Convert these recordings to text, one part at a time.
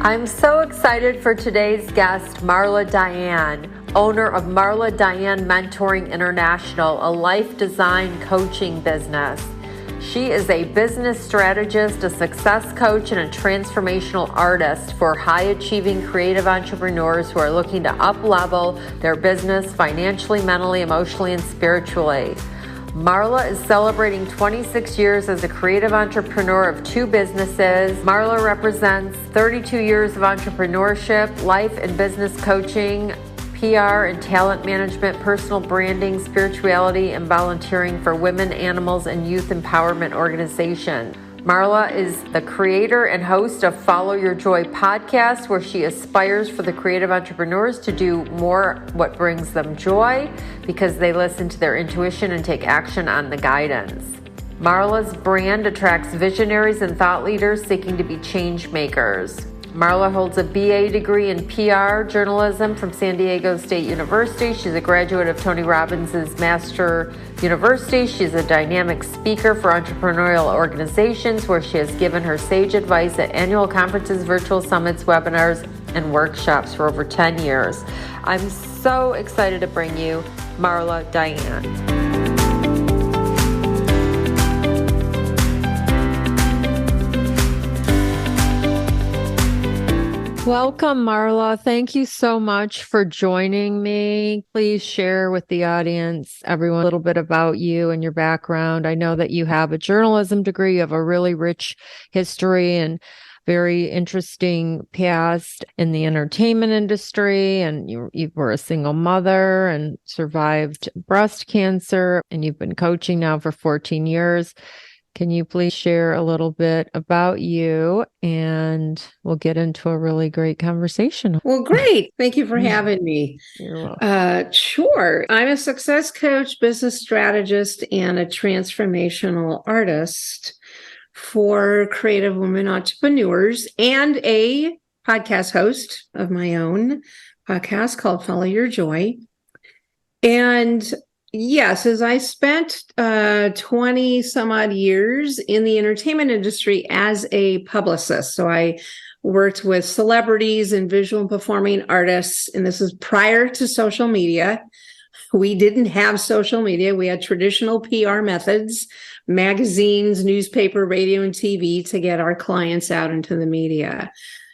I'm so excited for today's guest, Marla Diann, owner of Marla Diann Mentoring International, a life design coaching business. She is a business strategist, a success coach, and a transformational artist for high-achieving creative entrepreneurs who are looking to up-level their business financially, mentally, emotionally, and spiritually. Marla is celebrating 26 years as a creative entrepreneur of 2 businesses. Marla represents 32 years of entrepreneurship, life and business coaching, PR and talent management, personal branding, spirituality, and volunteering for women, animals, and youth empowerment organizations. Marla is the creator and host of Follow Your Joy podcast, where she aspires for the creative entrepreneurs to do more what brings them joy because they listen to their intuition and take action on the guidance. Marla's brand attracts visionaries and thought leaders seeking to be change makers. Marla holds a BA degree in PR journalism from San Diego State University. She's a graduate of Tony Robbins' Master University. She's a dynamic speaker for entrepreneurial organizations where she has given her sage advice at annual conferences, virtual summits, webinars, and workshops for over 10 years. I'm so excited to bring you Marla Diann. Welcome, Marla. Thank you so much for joining me. Please share with the audience, everyone, a little bit about you and your background. I know that you have a journalism degree, you have a really rich history and very interesting past in the entertainment industry, and you were a single mother and survived breast cancer, and you've been coaching now for 14 years. Can you please share a little bit about you, and we'll get into a really great conversation. Well, great. Thank you for having me. You're welcome. Sure. I'm a success coach, business strategist, and a transformational artist for creative women entrepreneurs, and a podcast host of my own podcast called Follow Your Joy. And yes, as I spent 20 some odd years in the entertainment industry as a publicist. So I worked with celebrities and visual and performing artists, and this is prior to social media. We didn't have social media. We had traditional PR methods, magazines, newspaper, radio, and TV to get our clients out into the media.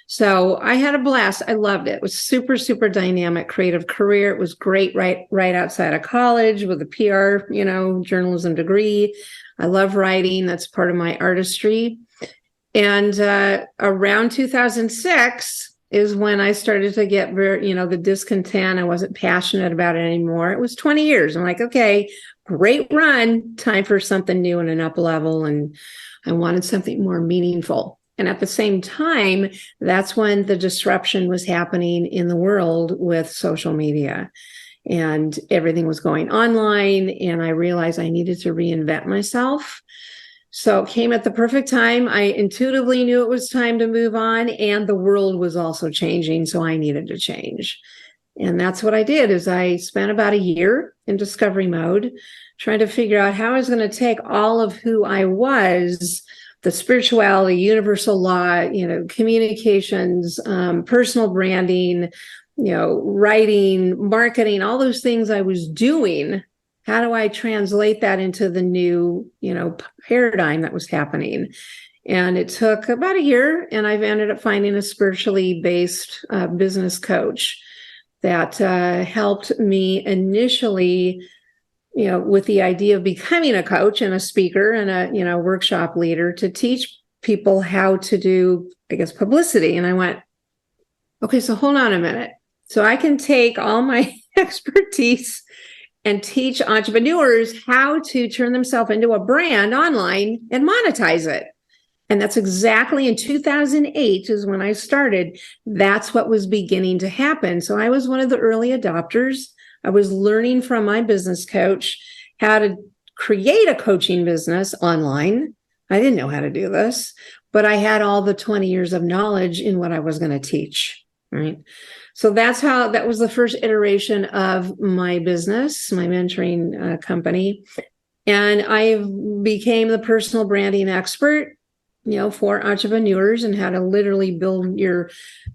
So I had a blast. I loved it. It was super, super dynamic, creative career. It was great right outside of college with a PR, journalism degree. I love writing. That's part of my artistry. And around 2006 is when I started to get the discontent. I wasn't passionate about it anymore. It was 20 years. I'm like, okay, great run. Time for something new and an up level. And I wanted something more meaningful. And at the same time, that's when the disruption was happening in the world with social media, and everything was going online. And I realized I needed to reinvent myself. So it came at the perfect time. I intuitively knew it was time to move on, and the world was also changing. So I needed to change. And that's what I did. Is I spent about a year in discovery mode, trying to figure out how I was going to take all of who I was, the spirituality, universal law, communications, personal branding, writing, marketing, all those things I was doing. How do I translate that into the new, paradigm that was happening? And it took about a year, and I've ended up finding a spiritually based business coach that helped me initially, with the idea of becoming a coach and a speaker and a, workshop leader to teach people how to do, publicity. And I went, okay, so hold on a minute. So I can take all my expertise and teach entrepreneurs how to turn themselves into a brand online and monetize it. And that's exactly in 2008 is when I started. That's what was beginning to happen. So I was one of the early adopters. I was learning from my business coach how to create a coaching business online. I didn't know how to do this, but I had all the 20 years of knowledge in what I was going to teach, right? So that was the first iteration of my business, my mentoring company. And I became the personal branding expert for entrepreneurs, and how to literally build your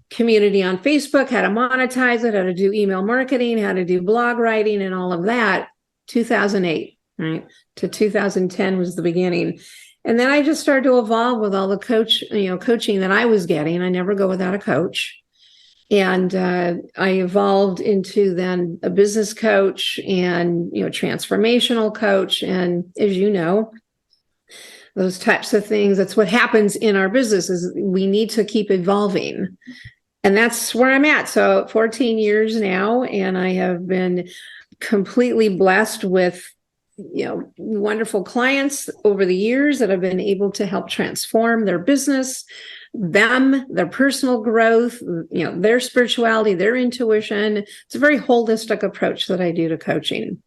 community on Facebook, how to monetize it, how to do email marketing, how to do blog writing, and all of that. 2008, right? To 2010 was the beginning. And then I just started to evolve with all the coaching that I was getting. I never go without a coach. And I evolved into then a business coach and, transformational coach. And as you know, those types of things, that's what happens in our business, is we need to keep evolving. And that's where I'm at. So 14 years now, and I have been completely blessed with, wonderful clients over the years that have been able to help transform their business, their personal growth, their spirituality, their intuition. It's a very holistic approach that I do to coaching.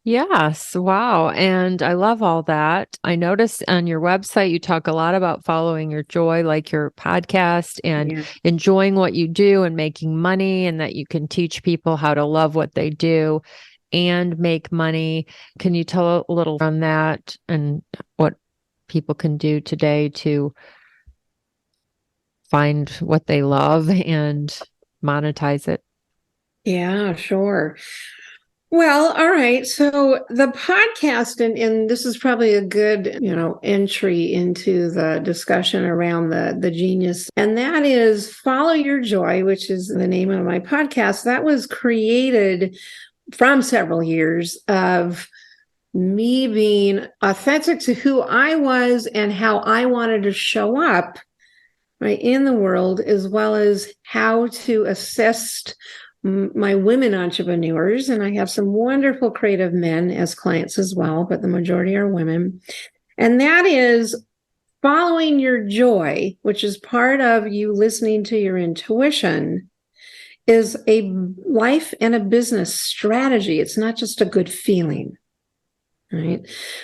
Yes. Wow. And I love all that. I noticed on your website, you talk a lot about following your joy, like your podcast, and enjoying what you do and making money, and that you can teach people how to love what they do and make money. Can you tell a little on that and what people can do today to find what they love and monetize it? Yeah, sure. Well, all right. So the podcast, and this is probably a good, entry into the discussion around the genius. And that is Follow Your Joy, which is the name of my podcast. That was created from several years of me being authentic to who I was and how I wanted to show up, right, in the world, as well as how to assist my women entrepreneurs. And I have some wonderful creative men as clients as well, but the majority are women. And that is following your joy, which is part of you listening to your intuition, is a life and a business strategy. It's not just a good feeling, right?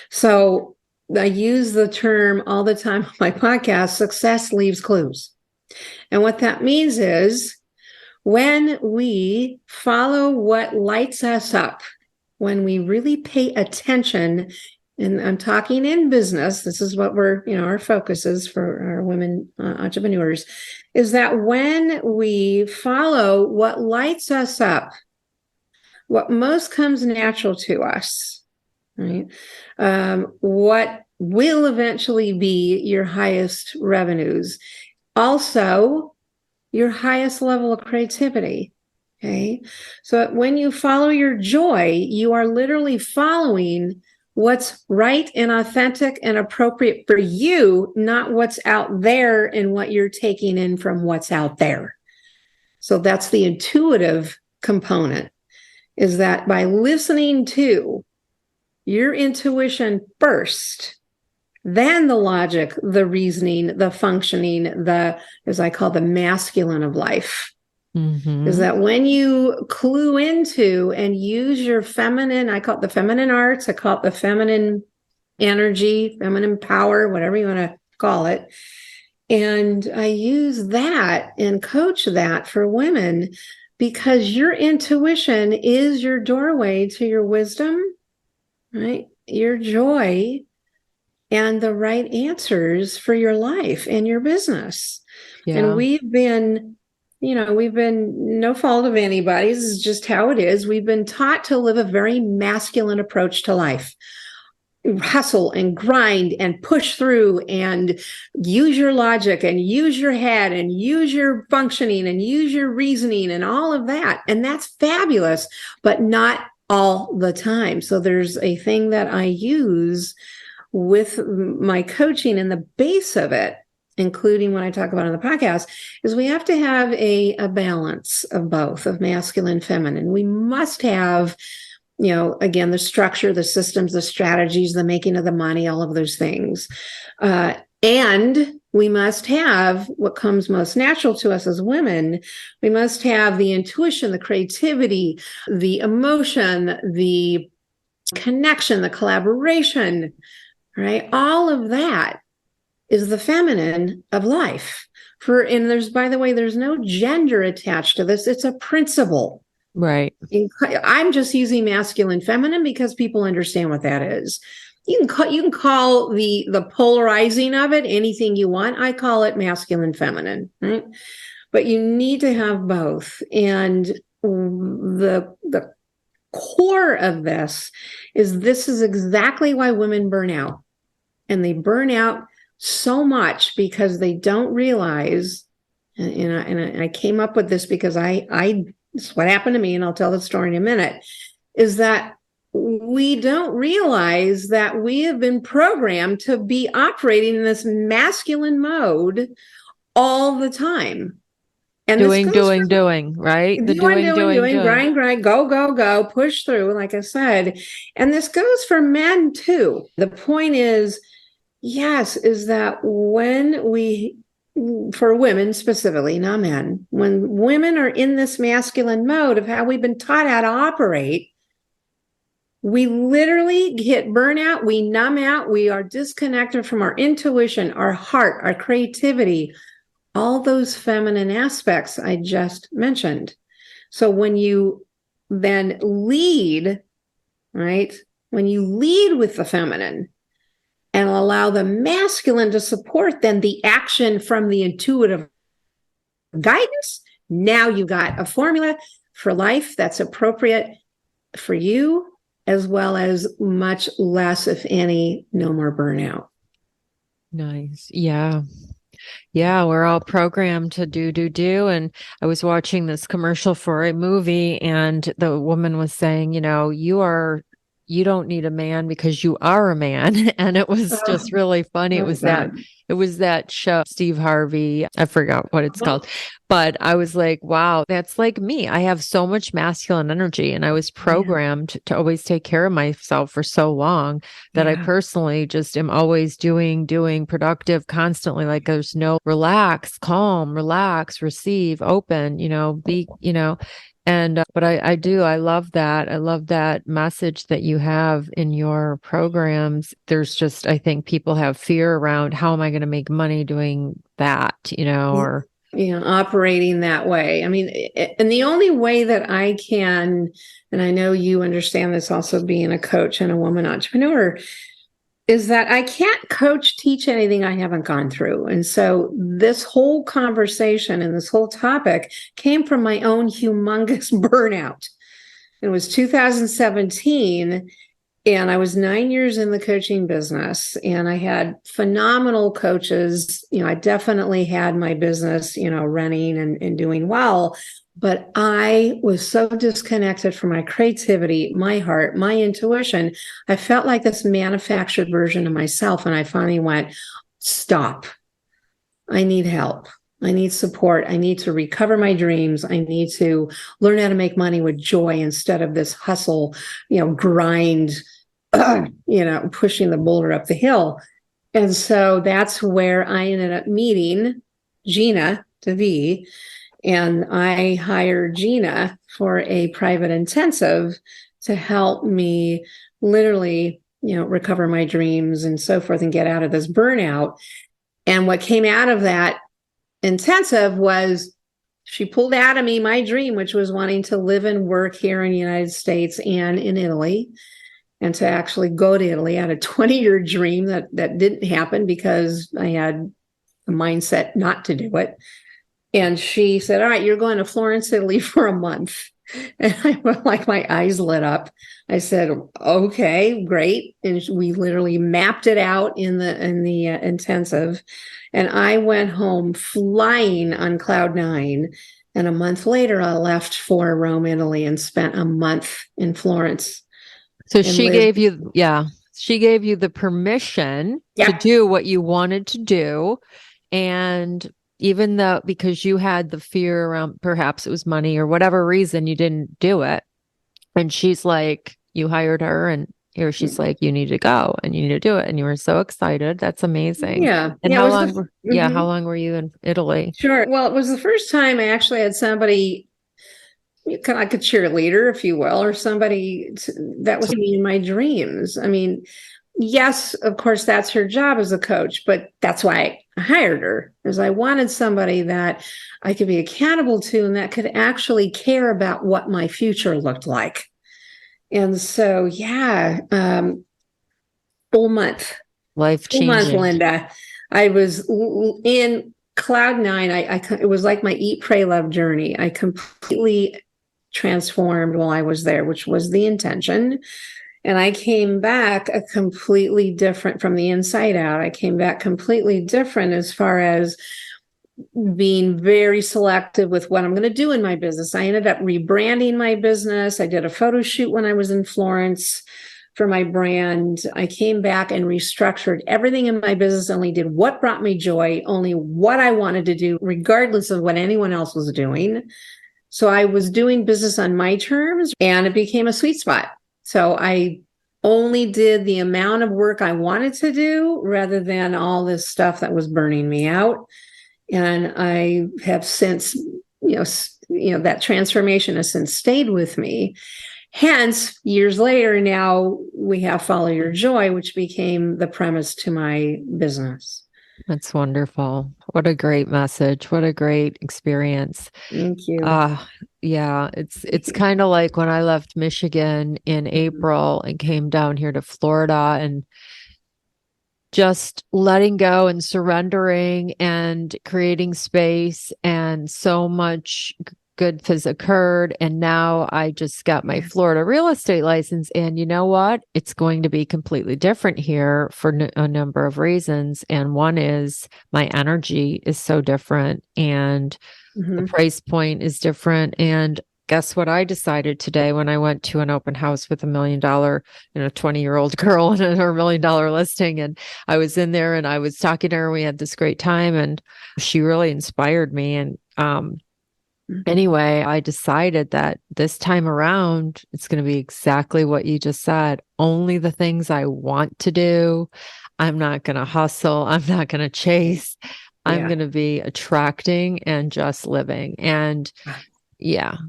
So I use the term all the time on my podcast, success leaves clues. And what that means is when we follow what lights us up, when we really pay attention, and I'm talking in business, this is what our focus is for our women entrepreneurs, is that when we follow what lights us up, what most comes natural to us, right? What will eventually be your highest revenues. Also, your highest level of creativity. Okay. So when you follow your joy, you are literally following what's right and authentic and appropriate for you, not what's out there and what you're taking in from what's out there. So that's the intuitive component, is that by listening to your intuition first, then the logic, the reasoning, the functioning, as I call the masculine of life, is that when you clue into and use your feminine, I call it the feminine arts, I call it the feminine energy, feminine power, whatever you want to call it. And I use that and coach that for women, because your intuition is your doorway to your wisdom, right? Your joy, and the right answers for your life and your business. Yeah. And we've been no fault of anybody's. This is just how it is. We've been taught to live a very masculine approach to life. Hustle and grind and push through and use your logic and use your head and use your functioning and use your reasoning and all of that. And that's fabulous, but not all the time. So there's a thing that I use with my coaching, and the base of it, including when I talk about on the podcast, is we have to have a balance of both, of masculine, feminine. We must have, again, the structure, the systems, the strategies, the making of the money, all of those things. And we must have what comes most natural to us as women. We must have the intuition, the creativity, the emotion, the connection, the collaboration, right? All of that is the feminine of life. And there's, by the way, there's no gender attached to this. It's a principle. Right. I'm just using masculine, feminine because people understand what that is. you can call the polarizing of it anything you want. I call it masculine, feminine, right? But you need to have both. And the core of this is exactly why women burn out. And they burn out so much because they don't realize, and I came up with this because this is what happened to me, and I'll tell the story in a minute, is that we don't realize that we have been programmed to be operating in this masculine mode all the time. And doing, right? The doing. Grind, go, push through, like I said. And this goes for men too. The point is, yes, is that for women specifically, not men, when women are in this masculine mode of how we've been taught how to operate, we literally hit burnout, we numb out, we are disconnected from our intuition, our heart, our creativity, all those feminine aspects I just mentioned. So when you then lead, right, when you lead with the feminine and allow the masculine to support then the action from the intuitive guidance, now you got a formula for life that's appropriate for you, as well as much less, if any, no more burnout. Nice. Yeah. Yeah, we're all programmed to do. And I was watching this commercial for a movie, and the woman was saying, you don't need a man because you are a man. And it was just really funny. It was that show, Steve Harvey. I forgot what it's called. But I was like, wow, that's like me. I have so much masculine energy, and I was programmed to always take care of myself for so long that I personally just am always doing, productive, constantly. Like there's no relax, calm, relax, receive, open, be, And, but I love that. I love that message that you have in your programs. There's just, I think people have fear around how am I going to make money doing that, or. Operating that way. I mean, and the only way that I can, and I know you understand this also being a coach and a woman entrepreneur, is that I can't teach anything I haven't gone through. And so this whole conversation and this whole topic came from my own humongous burnout. It was 2017, and I was 9 years in the coaching business, and I had phenomenal coaches. I definitely had my business, running and doing well. But I was so disconnected from my creativity, my heart, my intuition. I felt like this manufactured version of myself. And I finally went, stop. I need help. I need support. I need to recover my dreams. I need to learn how to make money with joy instead of this hustle, grind, pushing the boulder up the hill. And so that's where I ended up meeting Gina DeVee. And I hired Gina for a private intensive to help me literally, recover my dreams and so forth and get out of this burnout. And what came out of that intensive was she pulled out of me my dream, which was wanting to live and work here in the United States and in Italy, and to actually go to Italy. I had a 20-year dream that didn't happen because I had a mindset not to do it. And she said, all right, you're going to Florence, Italy for a month. And I went like my eyes lit up. I said, okay, great. And we literally mapped it out in the intensive. And I went home flying on cloud 9. And a month later, I left for Rome, Italy, and spent a month in Florence. So she gave you the permission to do what you wanted to do. And even though, because you had the fear around, perhaps it was money or whatever reason you didn't do it. And she's like, you hired her, and here she's like, you need to go and you need to do it. And you were so excited. That's amazing. Yeah. And how long were you in Italy? Sure. Well, it was the first time I actually had somebody, kind of like a cheerleader, if you will, or somebody that was me in my dreams. I mean, yes, of course, that's her job as a coach, but that's why I hired her, because I wanted somebody that I could be accountable to and that could actually care about what my future looked like. And so, full month. Life Full month, changing. Linda. I was in cloud nine. It was like my eat, pray, love journey. I completely transformed while I was there, which was the intention. And I came back a completely different from the inside out. I came back completely different as far as being very selective with what I'm going to do in my business. I ended up rebranding my business. I did a photo shoot when I was in Florence for my brand. I came back and restructured everything in my business, only did what brought me joy, only what I wanted to do, regardless of what anyone else was doing. So I was doing business on my terms, and it became a sweet spot. So I only did the amount of work I wanted to do rather than all this stuff that was burning me out. And I have since, that transformation has since stayed with me. Hence, years later, now we have Follow Your Joy, which became the premise to my business. That's wonderful. What a great message. What a great experience. Thank you. Yeah, it's kind of like when I left Michigan in April and came down here to Florida, and just letting go and surrendering and creating space, and so much good has occurred. And now I just got my Florida real estate license. And you know what? It's going to be completely different here for a number of reasons. And one is my energy is so different, and the price point is different. And guess what I decided today when I went to an open house with $1 million, 20-year-old girl and her $1 million listing. And I was in there and I was talking to her. We had this great time and she really inspired me. And anyway, I decided that this time around, it's going to be exactly what you just said. Only the things I want to do. I'm not going to hustle. I'm not going to chase. I'm going to be attracting and just living and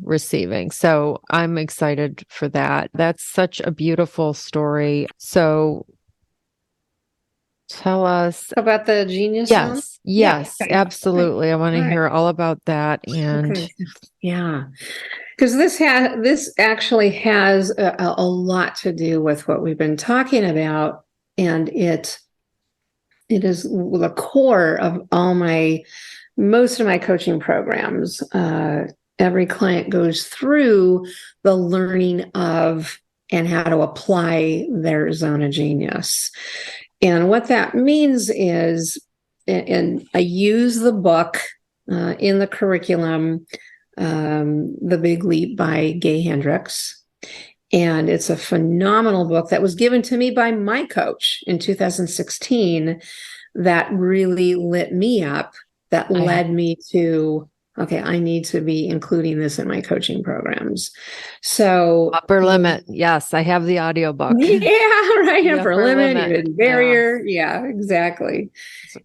receiving. So I'm excited for that. That's such a beautiful story. So tell us about the genius zone. Yes, absolutely. I want to hear all about that. And because this actually has a lot to do with what we've been talking about, and it is the core of most of my coaching programs. Every client goes through the learning of and how to apply their zone of genius. And what that means is, and I use the book in the curriculum, The Big Leap by Gay Hendricks. And it's a phenomenal book that was given to me by my coach in 2016 that really lit me up, that led me to, okay, I need to be including this in my coaching programs. So Upper Limit. Yes, I have the audiobook. Yeah, right. Upper limit, hidden barrier. Yeah, exactly.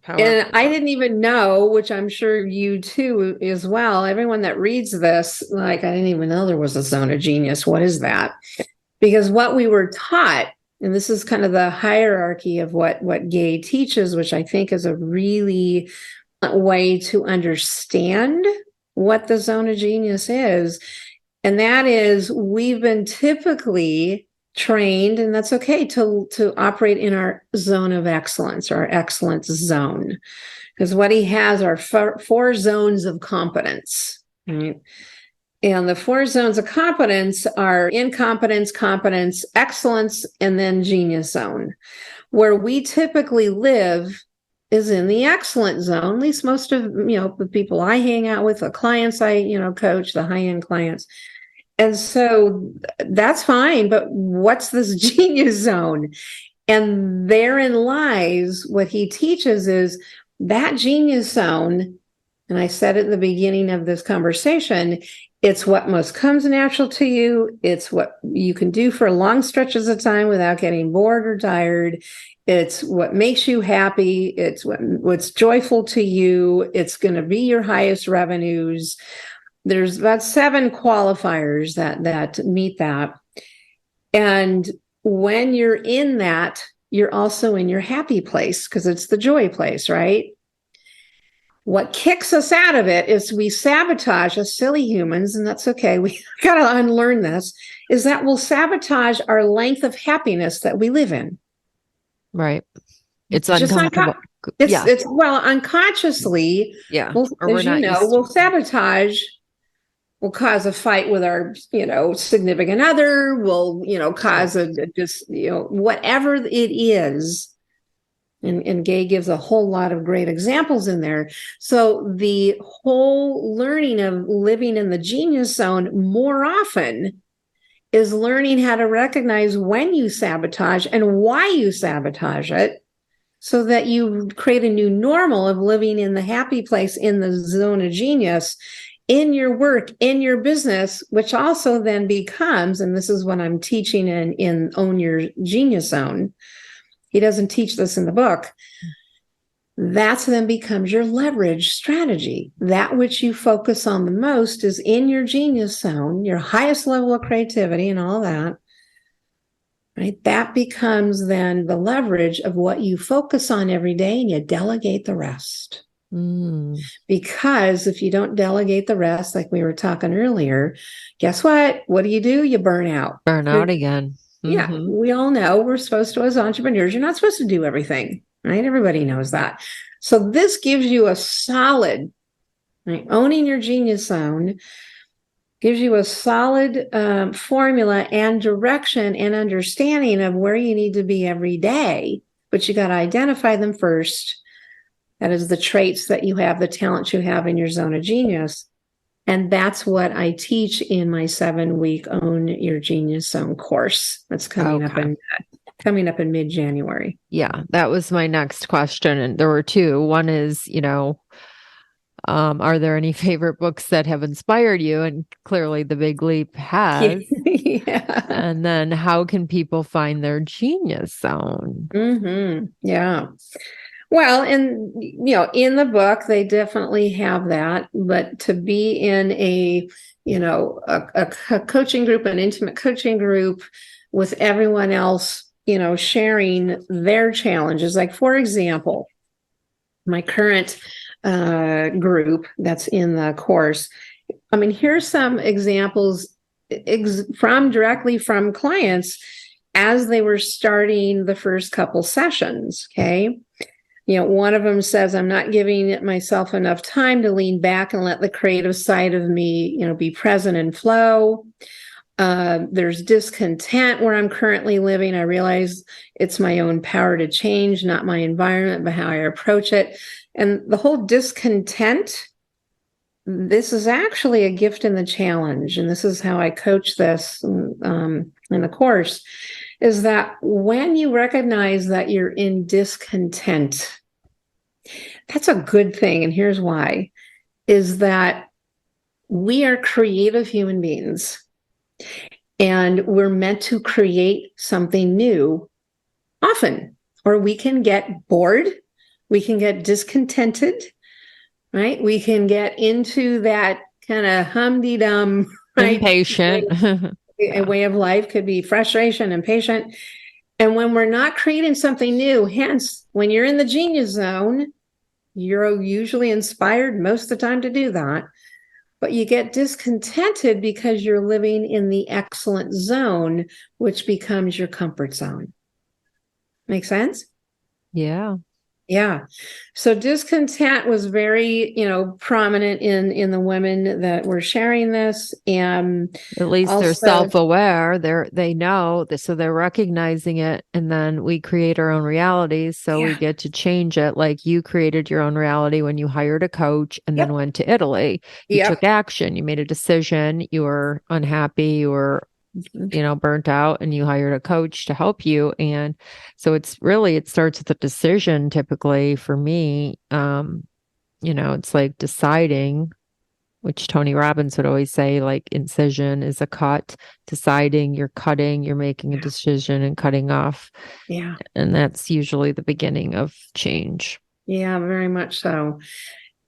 And I didn't even know, which I'm sure you too as well. Everyone that reads this, I didn't even know there was a zone of genius. What is that? Because what we were taught, and this is kind of the hierarchy of what Gay teaches, which I think is a really way to understand what the zone of genius is. And that is, we've been typically trained, and that's okay, to operate in our zone of excellence, our excellence zone. Because what he has are four zones of competence, right? And the four zones of competence are incompetence, competence, excellence, and then genius zone. Where we typically live is in the excellent zone. At least most of the people I hang out with, the clients I coach, the high-end clients. And so that's fine, but what's this genius zone? And therein lies what he teaches is that genius zone. And I said at the beginning of this conversation, it's what most comes natural to you. It's what you can do for long stretches of time without getting bored or tired. It's what makes you happy. It's what's joyful to you. It's going to be your highest revenues. There's about 7 qualifiers that meet that. And when you're in that, you're also in your happy place because it's the joy place, right? What kicks us out of it is we sabotage as silly humans, and that's okay. We got to unlearn this, is that we'll sabotage our length of happiness that we live in. Right. It's It's just uncomfortable. Yeah. it's well, unconsciously, Yeah. well, Or we're as you not know, used to. we'll sabotage, will cause a fight with our, significant other, will, cause just, whatever it is. And Gay gives a whole lot of great examples in there. So the whole learning of living in the genius zone more often is learning how to recognize when you sabotage and why you sabotage it, so that you create a new normal of living in the happy place, in the zone of genius, in your work, in your business, which also then becomes, and this is what I'm teaching in Own Your Genius Zone. He doesn't teach this in the book. That's then becomes your leverage strategy. That which you focus on the most is in your genius zone, your highest level of creativity and all that. Right? That becomes then the leverage of what you focus on every day, and you delegate the rest. Because if you don't delegate the rest, like we were talking earlier, guess what? What do? You burn out. Burn out again. Yeah, we all know we're supposed to, as entrepreneurs, you're not supposed to do everything, right? Everybody knows that. So this gives you a solid, right? Owning your genius zone gives you a solid formula and direction and understanding of where you need to be every day. But you got to identify them first. That is the traits that you have, the talents you have in your zone of genius. And that's what I teach in my 7-week Own Your Genius Zone course. That's coming up in mid-January. Yeah, that was my next question. And there were two. One is, are there any favorite books that have inspired you? And clearly The Big Leap has. Yeah. And then how can people find their genius zone? Yeah. Well, and, in the book, they definitely have that. But to be in a coaching group, an intimate coaching group with everyone else, sharing their challenges. Like, for example, my current group that's in the course. I mean, here's some examples directly from clients as they were starting the first couple sessions. Okay. One of them says, I'm not giving myself enough time to lean back and let the creative side of me, be present and flow. There's discontent where I'm currently living. I realize it's my own power to change, not my environment, but how I approach it. And the whole discontent, this is actually a gift in the challenge. And this is how I coach this in the course, is that when you recognize that you're in discontent, that's a good thing. And here's why, is that we are creative human beings and we're meant to create something new often, or we can get bored. We can get discontented, right? We can get into that kind of hum-de-dum, right? Impatient. A way of life could be frustration, impatient. And when we're not creating something new, hence, when you're in the genius zone, you're usually inspired most of the time to do that. But you get discontented because you're living in the excellent zone, which becomes your comfort zone. Make sense? Yeah. Yeah. So discontent was very, prominent in the women that were sharing this. And at least also, they're self-aware. They know that, so they're recognizing it. And then we create our own realities. So we get to change it. Like you created your own reality when you hired a coach and then went to Italy. You took action. You made a decision. You were unhappy. You were burnt out, and you hired a coach to help you. And so it starts with a decision. Typically for me, it's like deciding, which Tony Robbins would always say, like incision is a cut, deciding, you're cutting, you're making a decision and cutting off. Yeah. And that's usually the beginning of change. Yeah, very much so.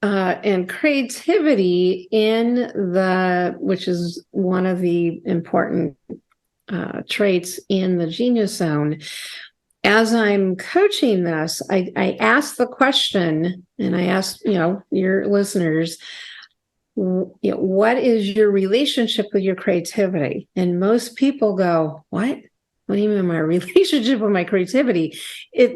And creativity which is one of the important traits in the genius zone. As I'm coaching this, I ask the question, and I ask, your listeners, what is your relationship with your creativity? And most people go, what? what do you mean my relationship with my creativity?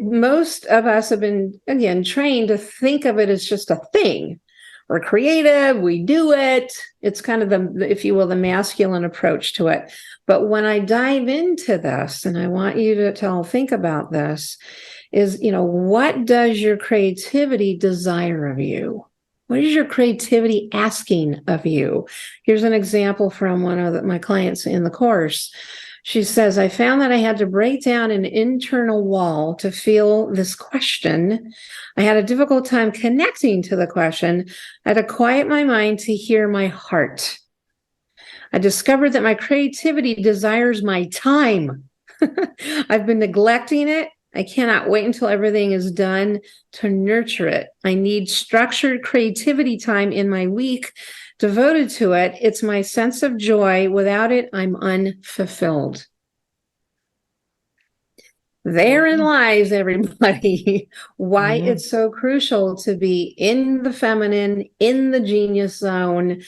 Most of us have been, again, trained to think of it as just a thing. We're creative, we do it. It's kind of the, if you will, the masculine approach to it. But when I dive into this, and I want you to think about this, is, what does your creativity desire of you? What is your creativity asking of you? Here's an example from one of my clients in the course. She says, I found that I had to break down an internal wall to feel this question. I had a difficult time connecting to the question. I had to quiet my mind to hear my heart. I discovered that my creativity desires my time. I've been neglecting it. I cannot wait until everything is done to nurture it. I need structured creativity time in my week devoted to it. It's my sense of joy. Without it, I'm unfulfilled. Therein lies, everybody, why it's so crucial to be in the feminine, in the genius zone,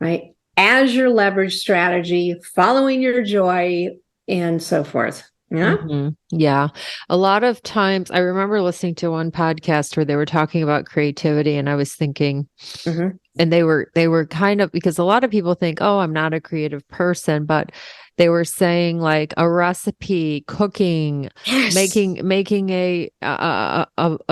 right? As your leverage strategy, following your joy, and so forth. Yeah. Mm-hmm. Yeah. A lot of times I remember listening to one podcast where they were talking about creativity, and I was thinking, and they were kind of, because a lot of people think, oh, I'm not a creative person, but they were saying like a recipe, cooking, making a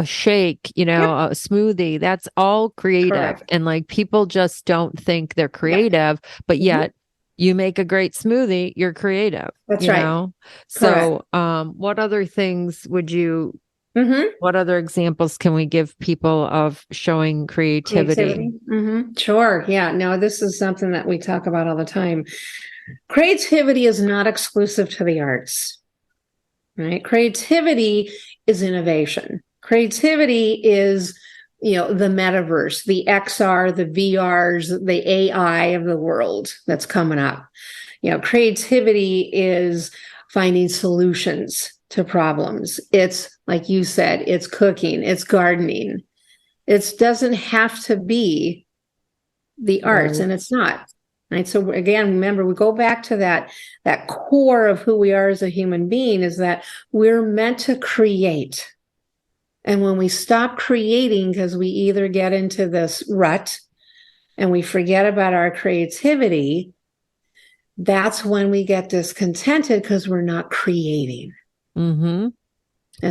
shake, a smoothie. That's all creative. Correct. And like people just don't think they're creative, but yet you make a great smoothie, you're creative. That's right. Know? So, what other things would you, what other examples can we give people of showing creativity? Sure. Yeah. No, this is something that we talk about all the time. Creativity is not exclusive to the arts, right? Creativity is innovation. Creativity is, the metaverse, the XR, the VRs, the AI of the world that's coming up. Creativity is finding solutions to problems. It's, like you said, it's cooking, it's gardening. It doesn't have to be the arts, and it's not. Right. So again, remember, we go back to that core of who we are as a human being, is that we're meant to create. And when we stop creating, because we either get into this rut and we forget about our creativity, that's when we get discontented, because we're not creating. And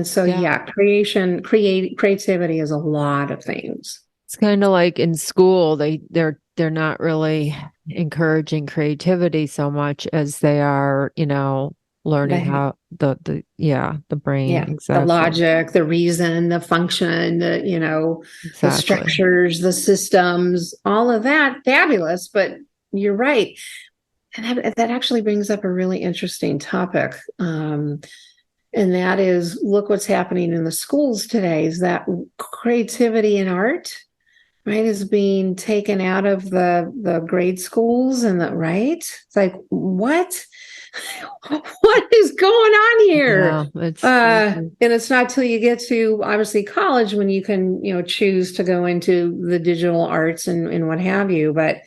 so, creativity is a lot of things. It's kind of like in school, they're not really encouraging creativity so much as they are, learning how the brain, exactly. The logic, the reason, the function, the structures, the systems, all of that, fabulous. But you're right, and that actually brings up a really interesting topic, and that is, look what's happening in the schools today. Is that creativity and art, right, is being taken out of the grade schools, and it's like, what is going on here? And it's not till you get to, obviously, college when you can, choose to go into the digital arts and what have you. But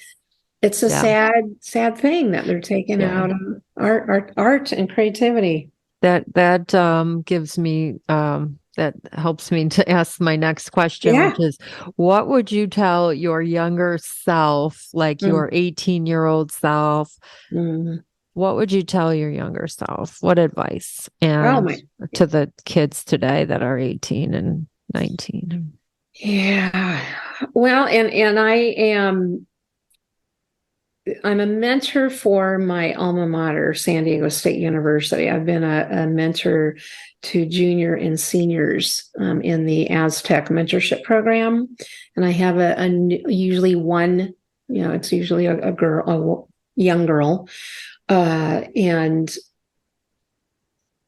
it's a sad thing that they're taking out art and creativity. That gives me that helps me to ask my next question, which is, what would you tell your younger self, like your 18-year-old self? What would you tell your younger self? What advice? And to the kids today that are 18 and 19? Yeah. Well, and I'm a mentor for my alma mater, San Diego State University. I've been a mentor to junior and seniors in the Aztec mentorship program. And I have usually one, it's usually a girl, a young girl. And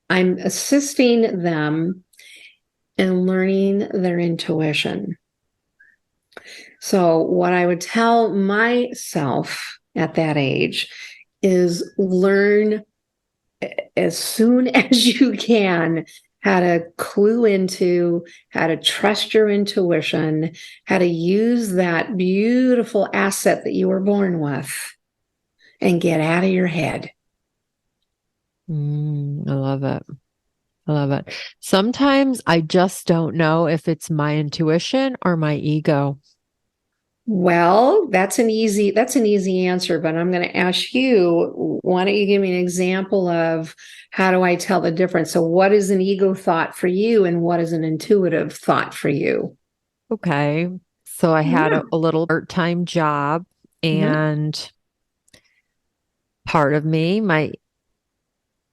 I'm assisting them in learning their intuition. So what I would tell myself at that age is, learn as soon as you can how to clue into, how to trust your intuition, how to use that beautiful asset that you were born with, and get out of your head. I love it. I love it. Sometimes I just don't know if it's my intuition or my ego. Well, that's an easy answer, but I'm going to ask you, why don't you give me an example of how do I tell the difference? So what is an ego thought for you and what is an intuitive thought for you? Okay. So I had Yeah. a little part-time job, Mhm. and part of me,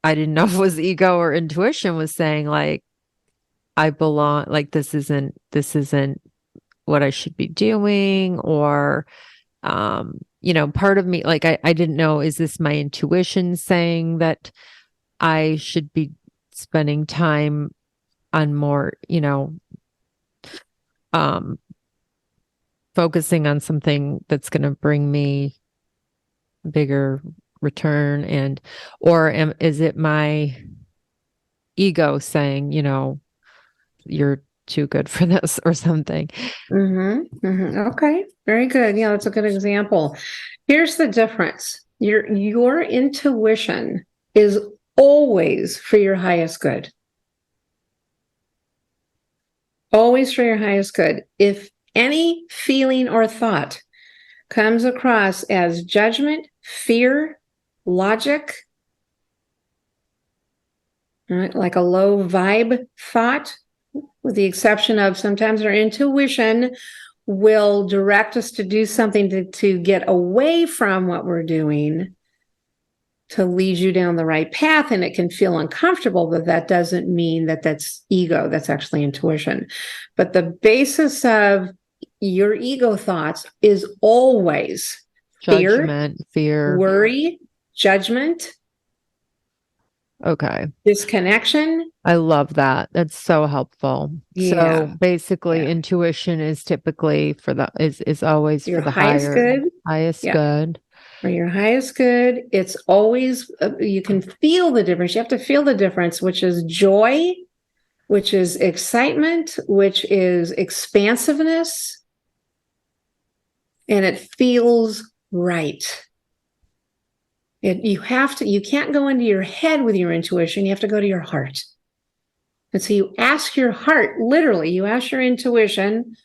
I didn't know if it was ego or intuition, was saying like, I belong, like this isn't what I should be doing, or part of me, like I didn't know, is this my intuition saying that I should be spending time on more, um, focusing on something that's going to bring me bigger return, is it my ego saying, you're too good for this or something? Okay, very good. Yeah, that's a good example. Here's the difference. Your intuition is always for your highest good. Always for your highest good. If any feeling or thought comes across as judgment, fear, logic, right, like a low vibe thought, with the exception of sometimes our intuition will direct us to do something to get away from what we're doing, to lead you down the right path, and it can feel uncomfortable, but that doesn't mean that that's ego. That's actually intuition. But the basis of your ego thoughts is always fear, Judgment, fear. worry, judgment, Okay. disconnection. I love that. That's so helpful. So Yeah, basically, yeah. intuition is typically is always for Your the highest higher, good. highest Yeah. good. For your highest good. It's always, you can feel the difference. You have to feel the difference, which is joy, which is excitement, which is expansiveness, and it feels right. You can't go into your head with your intuition. You have to go to your heart. And so you ask your heart, literally, you ask your intuition,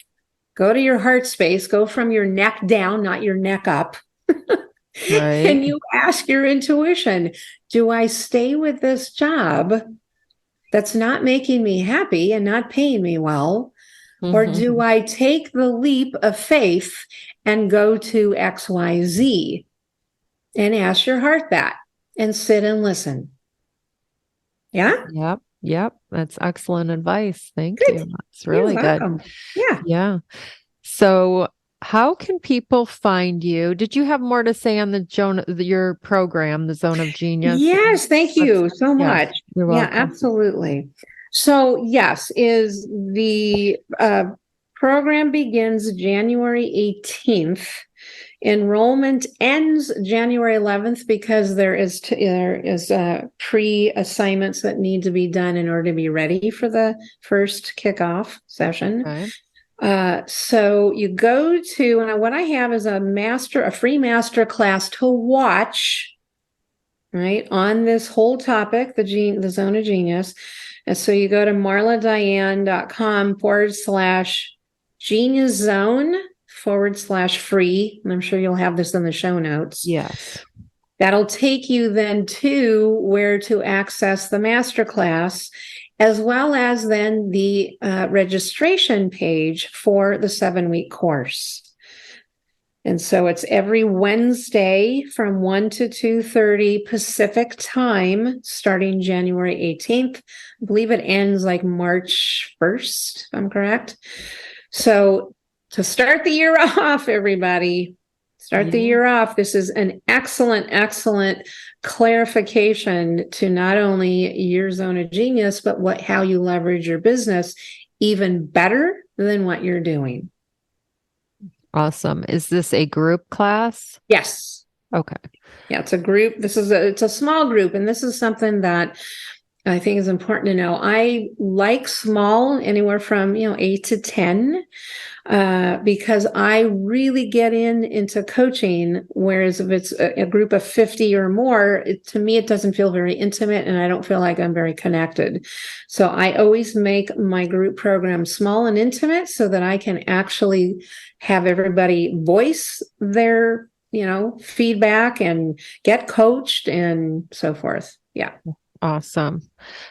go to your heart space, go from your neck down, not your neck up. Right. And you ask your intuition, do I stay with this job that's not making me happy and not paying me well? Or do I take the leap of faith and go to XYZ? And ask your heart that and sit and listen. Yeah? Yep. Yep. That's excellent advice. Thank Good. you. That's You're really good. welcome. Yeah. Yeah. So how can people find you? Did you have more to say on your program, the Zone of Genius? Yes, thank you so Yes, much. you're Yeah, welcome. absolutely. So, yes, is the program begins January 18th. Enrollment ends January 11th because there is pre-assignments that need to be done in order to be ready for the first kickoff session. Okay. So you go to, and what I have is a free master class to watch, right, on this whole topic, the zone of genius. And so you go to marladiann.com/genius zone/free. And I'm sure you'll have this in the show notes. Yes. That'll take you then to where to access the masterclass, as well as then the registration page for the 7-week course. And so it's every Wednesday from 1 to 2:30 Pacific time, starting January 18th. I believe it ends like March 1st, if I'm correct. So to start the year off, everybody, start the Yeah. year off. This is an excellent, excellent clarification to not only your zone of genius, but how you leverage your business even better than what you're doing. Awesome. Is this a group class? Yes. Okay. Yeah, it's a group. It's a small group, and this is something that I think is important to know. I like small, anywhere from 8 to 10, because I really get into coaching. Whereas if it's a group of 50 or more, to me it doesn't feel very intimate, and I don't feel like I'm very connected. So I always make my group program small and intimate so that I can actually have everybody voice their feedback and get coached and so forth. Yeah. Awesome.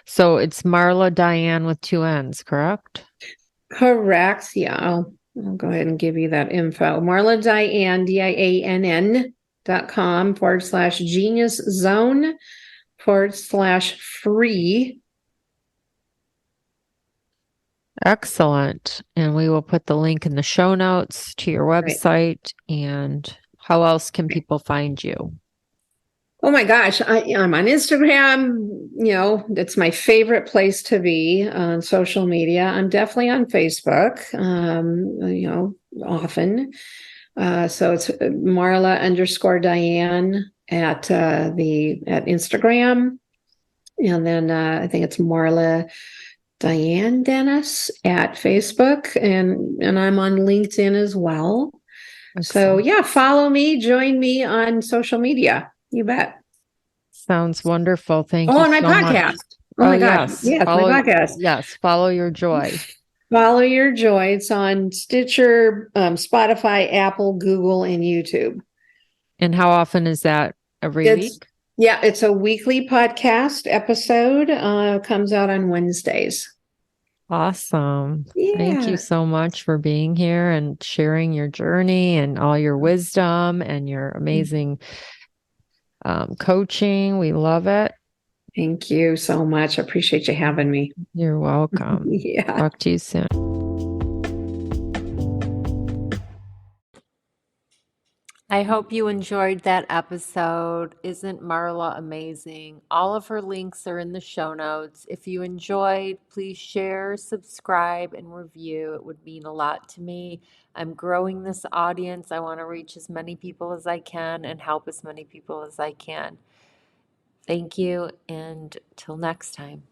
So it's Marla Diann with 2 N's, correct? Correct. Yeah, I'll go ahead and give you that info. Marla Diann, DIANN.com/genius zone /free. Excellent. And we will put the link in the show notes to your Right. website. And how else can people find you? Oh my gosh, I'm on Instagram. It's my favorite place to be on social media. I'm definitely on Facebook, often. So it's Marla_Diann at Instagram. And then I think it's Marla Diann Dennis at Facebook, and I'm on LinkedIn as well. So Excellent. yeah, follow me, join me on social media. You bet. Sounds wonderful. Thank Oh, you and my so much. podcast. Oh Oh, my God. yes. Yes, my podcast. Yes, follow your joy. Follow Your Joy. It's on Stitcher, Spotify, Apple, Google, and YouTube. And how often is that? Every It's week? Yeah, it's a weekly podcast episode. Comes out on Wednesdays. Awesome. Thank you Yeah. so much for being here and sharing your journey and all your wisdom and your amazing coaching. We love it. Thank you so much. I appreciate you having me. You're welcome. Yeah. Talk to you soon. I hope you enjoyed that episode. Isn't Marla amazing? All of her links are in the show notes. If you enjoyed, please share, subscribe, and review. It would mean a lot to me. I'm growing this audience. I want to reach as many people as I can and help as many people as I can. Thank you, and till next time.